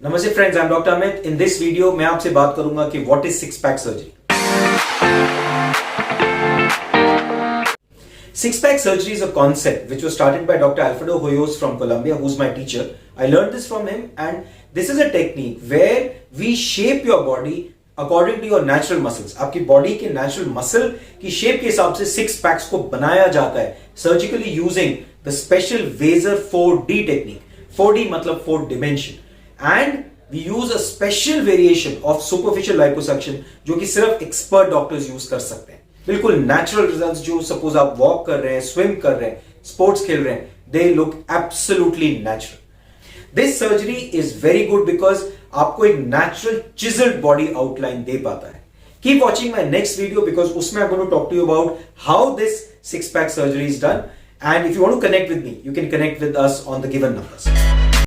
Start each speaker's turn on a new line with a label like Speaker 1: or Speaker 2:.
Speaker 1: नमस्ते friends, I am doctor Amit. In this video मैं आपसे बात करूंगा कि what is six pack surgery. Six pack surgery is a concept which was started by Dr. 𝗙𝗂𝗿𝗂𝗍 from Colombia, who's my teacher. I learned this from him, and this is a technique where we shape your body according to your natural muscles. आपकी body के natural muscle की shape के हिसाब से six packs को बनाया जाता है surgically using the special Vaser 4D technique. 4D मतलब 4 dimension, and we use a special variation of superficial liposuction जो कि सिर्फ एक्सपर्ट डॉक्टर्स यूज कर सकते हैं। बिल्कुल नेचुरल रिजल्ट्स। जो सपोज आप वॉक कर रहे हैं, स्विम कर रहे हैं, स्पोर्ट्स खेल रहे हैं, they look absolutely natural. This surgery is very good because आपको एक नेचुरल चिजल्ड बॉडी आउटलाइन दे पाता है। Keep watching my next video because उसमें I am going to talk to you about how this six pack surgery is done, and if you want to connect with me, you can connect with us on the given numbers.